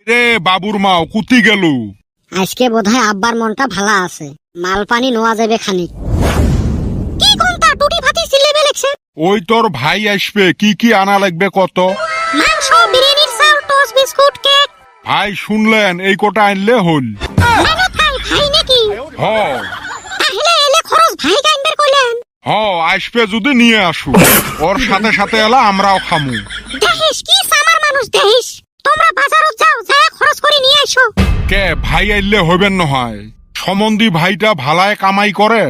রে বাবুর মাও কুতি গেল। আজকে বোধহয় আব্বার মনটা ভালো আছে, মাল পানি নোয়া যাবে খানিক। কি কোনটা টুটি ভাতি সিলেবে লেখছে? ওই তোর ভাই আসবে, কি কি আনা লাগবে কত? মাংস, বিরিয়ানির চাল, টোস্ট, বিস্কুট, কেক। ভাই শুনলেন, এই কোটা আনলে হল। মানে ভাই ভাই নাকি? হ তাহলে এলে খরচ ভাই গাইনবার কইলেন। হ আসবে যদি নিয়ে আসু, ওর সাথে সাথে এলা আমরাও খামু। দেখিস কি সামার মানুষ দেখিস। তোমরা বাজারত যাও, যায় খরচ করে নিয়ে আইসো। কে ভাই আইলে হইবেন নহয়? সমন্ধি ভাইটা ভালায় কামাই করে,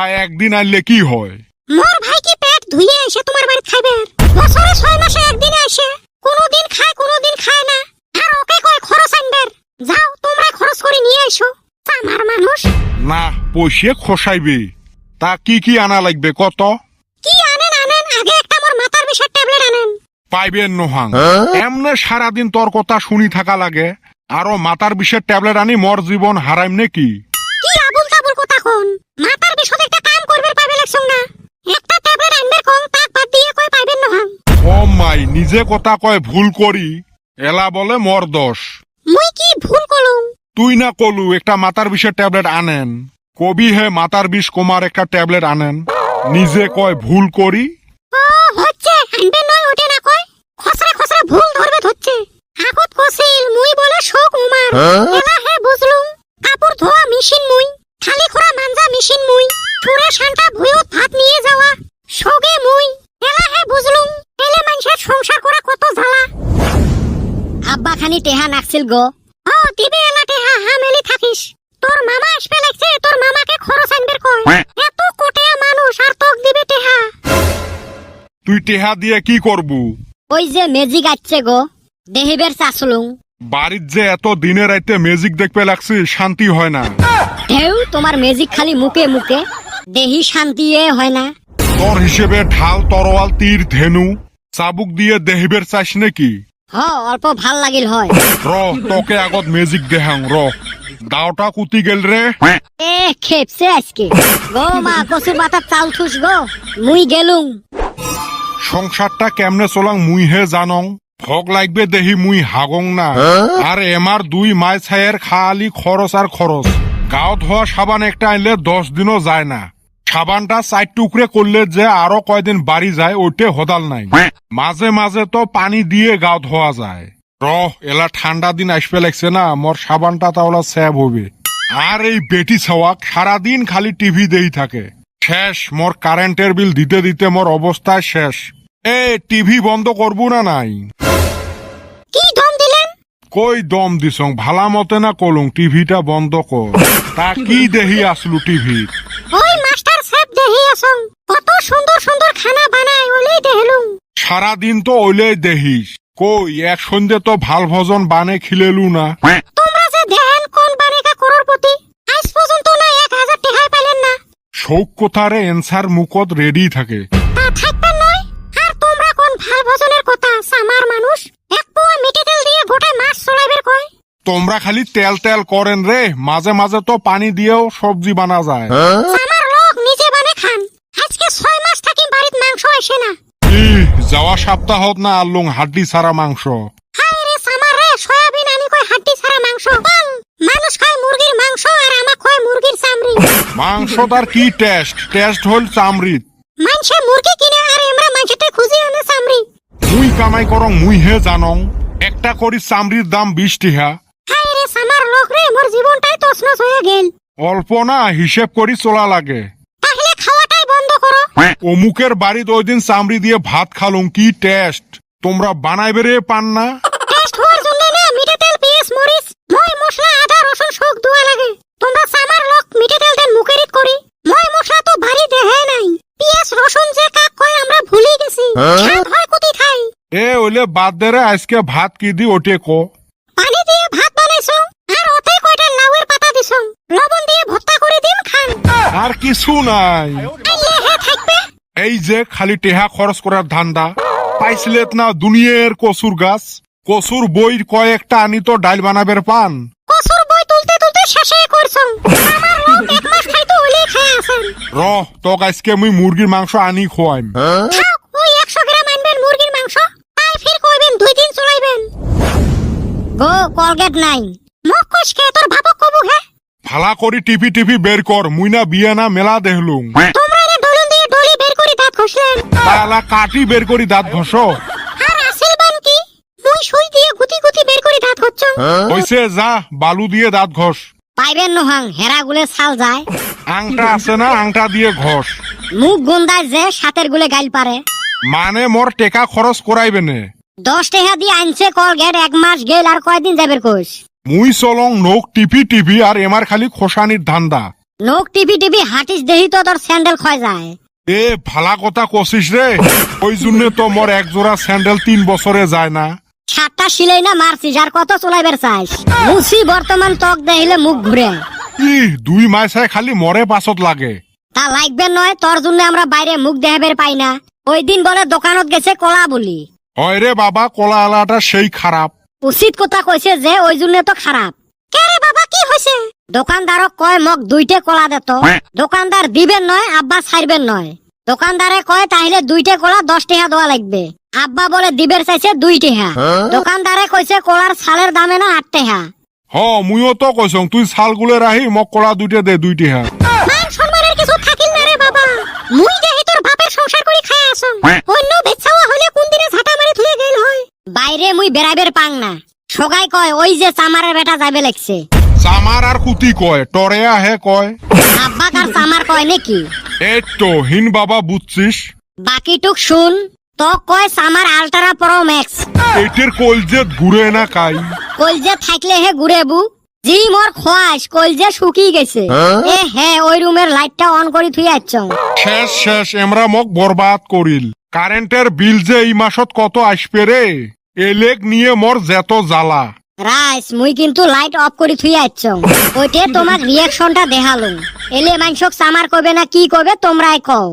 আর একদিন আইলে কি হয়? মোর ভাই কি পেট ধুইয়ে এসে তোমার বাড়ি খাইবে? বছরে 6 মাসে একদিন আসে, কোনোদিন খায় কোনোদিন খায় না। আর ওকে কয় খরচ আনবার। যাও তোমরা খরচ করে নিয়ে আইসো। সামার মানুষ। না পয়সে খসাইবে। তা কি কি আনা লাগবে কত? কি আনেন আনেন, আগে একটা মোর মাথার বিষের ট্যাবলেট আনেন। পাইবেন নহাং, এমনে সারাদিন তোর কথা শুনি থাকা লাগে, আরো মাথার বিষের ট্যাবলেট আনি মোর জীবন হারাইম নাকি? কি আবুল তাবুল কথা কোন? মাথার বিষয়ে একটা কাম করবে পাইবে লাগছং না। একটা ট্যাবলেট আনবার কোন, তাক বাদ দিয়ে কয় পাইবেন নহাং। ও মাই, নিজে কথা কয় ভুল করি, এলা বলে মোর দোষ। মুই কি ভুল কলুম? তুই না কলু একটা মাথার বিষের ট্যাবলেট আনেন, কবি হে মাথার বিষ কমার একটা ট্যাবলেট আনেন, নিজে কয় ভুল করি। ও হচ্ছে আনবে নয় ওটে না কয়, খসরা খসরা ভুল ধরবে হচ্ছে। আগত কছিল মুই বলে শোক উমার, এলা হে বুঝলুম। কাপড় ধোয়া মেশিন মুই, খালি খোরা মানজা মেশিন মুই, পুরে শান্তা ভুয়ত ভাত নিয়ে যাওয়া শোকে মুই, এলা হে বুঝলুম। এলে মানুষের সংসার করা কত জ্বালা। আব্বা খানি টেহা নাকছিল গো। ও দিবে এলা টেহা, হামেলি থাকিস। তোর মামা আসবে লাগছে, তোর মামাকে খরচ আনবের কয়। এত কোটিয়া মানুষ আর তোক দিবে টেহা। তুই টেহা দিয়ে কি করবু? ওই যে মেজিক আসছে গো, দেহিবের চাসলুং। বাড়ির যে এত দিনে রাইতে ম্যাজিক দেখতে লাগছে, শান্তি হয় না। ঢেউ তোমার মেজিক খালি মুখে মুখে, দেহি শান্তি হয় না। তোর হিসেবে ঢাল তরোয়াল তীর ধেনু চাবুক দিয়ে দেহিবের চাইস নাকি? হ অল্প ভাল লাগিল হয়। র তোকে আগত ম্যাজিক দেহাং র। দাওটা কুতি গেল রে। এ খেপছে আজকে গো। মা কচুর পাতার চাল থুস গো, মুই গেলুম। সংসারটা কেমনে চলাং মুই হে জানং, ভোগ লাগবে দেহি মুই হাগং না। আর এমার 2 মাই ছায়ের খালি খরচ আর খরচ। গাও ধোয়া সাবান একটা আনলে 10 দিনও যায় না। সাবানটা 4 টুকরে করলে যে আরো কয়দিন বাড়ি যায়, ওইটে হদাল নাই। মাঝে মাঝে তো পানি দিয়ে গাও ধোয়া যায়। এলা ঠান্ডা দিন আসবে লাগছে না, মোর সাবানটা তাহলে সেভ হবে। আর এই বেটি ছাওয়াক সারাদিন খালি টিভি দেই থাকে। শেষ, মোর কারেন্টের বিল দিতে দিতে মোর অবস্থায় শেষ। এ টিভি বন্ধ করবো না নাই? কি দম দিলেন? কই দম দিছং, ভালা মতে না কলুং টিভিটা বন্ধ কর। তা কি দেহি আসলু টিভি? ওই মাস্টার সাহেব দেহি আসং, কত সুন্দর সুন্দর খানা বানায়, ওলেই দেহলুম। সারাদিন তো ওইলেই দেহিস, কই এক সন্ধ্যে তো ভাল ভজন বানে খিলেলু না। তোমরা যে দেহেন কোন বানেকা করোড়পতি, আজ পর্যন্ত না 1000 টাকাই পাইলেন না। শোক কোথারে এনসার মুখত রেডি থাকে। তা থাকবেন নয়। আর তোমরা কোন ভাল ভজনের কথা, সামার মানুষ এক পোয়া মিঠে তেল দিয়ে গোটা মাছ চলাইবের কয়। তোমরা খালি তেল তেল করেন রে, মাঝে মাঝে তো পানি দিয়েও সবজি বানা যায়। আমার লোক নিজে বানে খান। আজকে 6 মাস থাকি বাড়িত মাংস আসে না। যাওয়া সপ্তাহত না আনলুং হাড্ডি ছাড়া মাংস। হায় রে সামার রে, সয়াবিন আনি কয় হাড্ডি ছাড়া মাংস। বল, মানুষ খায় মুরগির মাংস আর আমা খায় মুরগির চামড়ি। মাংসটার কি টেস্ট? টেস্ট হল চামড়িত। মানছে মুরগি কিনে আর আমরা মাংসতে খুঁজি আনে চামড়ি। মুই কামাই করং মুই হে জানং, একটা করি চামড়ির দাম 20 টাকা। হায় রে সামার লোক রে, মোর জীবনটাই তছনছ হয়ে গেল। অল্প না, হিসেব করি চলা লাগে। তাহলে খাওয়াটাই বন্ধ করো। অমুকের বাড়িতে ওই দিন চামড়ি দিয়ে ভাত খালুম, কি টেস্ট! তোমরা বানাইবে রে পান না? টেস্ট হওয়ার জন্য না মিঠে তেল, পেঁয়াজ, মরিচ, মই মশলা, আদা, রসুন সব দোয়া লাগে। তোমরা সামার লোক মিঠে তেল দেন মুখেরিত করি, মই মশলা তো ভারী দেহে নাই। পেঁয়াজ রসুন যে কাক কয় আমরা ভুলি গেছি। স্বাদ হয় কুতি খাই। এ ওইলে বাদ দে রে, আজকে ভাত কি দি ওটে কো। পানি দিয়ে ভাত বানাইছো, আর ওতে কয়টা লাউয়ের পাতা দিছো, লবণ দিয়ে ভর্তা করে দিম খান। আর কিছু নাই। আইলে হে থাকবে। এই যে খালি টেহা খরচ করার ধান্দা। পাইছিলেত না দুনিয়ার কচুর গাছ, কচুর বই কয়েকটা আনি তো ডাইল বানাবের পান। কচুর বই তুলতে তুলতে শেষে করছো। আমার লোক 1 মাস খাইতো ওলেই খায় আছেন। তোক আজকে মুই মুরগির মাংস আনি খোয়াইম। থাক, ওই 100 গ্রাম আনবেন মুরগির মাংস, তাই ফির কইবেন 2 দিন চলাইবেন। গো কলগেট নাই মোক কইছে তোর বাবা কবু হে ভালা করি টিপি টিপি বের কর মুই না বিয়া না মেলা দেখলুম তোমরা এনে ডলন দিয়ে ডলি বের করে দাঁত ঘষলেন তালা কাটি বের করি দাঁত ঘষ আর আসল বান কি মুই সুই দিয়ে গুতি গুতি বের করে দাঁত ঘষছ হইছে যা বালু দিয়ে দাঁত ঘষ পাইবেন নহাং হেরা গুলে ছাল যায় আংটা আছে না আংটা দিয়ে ঘষ মুখ গন্ধায় যে সাতের গুলে গাইল পারে মানে মোর টেকা খরচ করাইবে নে 10 টাকা দিয়ে আনছে কলগেট 1 মাস গেল আর কয়দিন যাবের কোষ মুই চলং নোক টিপি টিপি আর এমার খালি খোসানির ধান্দা নোক টিপি টিপি হাঁটিস দেহি তো তোর স্যান্ডেল ক্ষয় যায় এ ভালা কথা কছিস রে ওই জন্য তো মোর এক জোড়া স্যান্ডেল 3 বছরে যায় না ছাটটা সিলাই না মারছিস আর কত চলাইবার চাইস মুসি বর্তমান তক দেখিলে মুখ ঘুরে ই 2 মাসে খালি মরে পাছত লাগে তা লাগবে নয় তোর জন্য আমরা বাইরে মুখ দেখাবের পাই না ওই দিন বলে দোকানত গেছে কলা বলি হয় রে বাবা কলা আলাটা সেই খারাপ উচিত কথা কইছে যে ওই জন্য তো খারাপ কে রে বাবা কি হইছে দোকানদারক কয় মক 2টে কলা দেতো দোকানদার দিবেন নয় আব্বা ছাড়বেন নয় দোকানদারে কয় তাইলে 2টে কলা 10 টাকা দেওয়া লাগবে আব্বা বলে দিবের চাইছে 2 টাকা দোকানদারে কইছে কলার ছালের দামে না 8 টাকা হ মুইও তো কইছং তুই ছালগুলে রাহি মক কলা 2টে দে 2 টাকা মান সম্মানের কিছু থাকিল না রে বাবা মুই দেহি তোর বাপের সংসার করি খায় আসং অন্য বেচাওয়া হলে কোন দিনে ঝাঁটা মারি থুয়ে গেল হয় বাইরে মুই বেড়াইবের পাং না সগাই কয় ওই যে চামারের বেটা যাবে লাগছে চামার আর কুতি কয় টরে আহে কয় আব্বা কার চামার কয় নাকি এই তো হিন বাবা বুঝছিস বাকিটুক শুন তো কয় চামার আল্ট্রা প্রো ম্যাক্স এইটের কলজেত ঘুরে না কাই কলজে থাকলে হে ঘুরেবু জি মোর খোয়াস কলজে শুকি গেছে এ হে ওই রুমের লাইটটা অন করি থুই আচ্ছং শেষ শেষ এমরা মক বরবাদ করিল কারেন্টের বিল যে এই মাসত কত আসবে রে এলেক নিয়ে মোর যেত জ্বালা রাইস মুই কিন্তু লাইট অফ করি থুই আচ্ছং ওইটে তোমাক রিয়াকশনটা দেখালুম এলে মানসক চামার কবে না কি কবে তোমরাই কও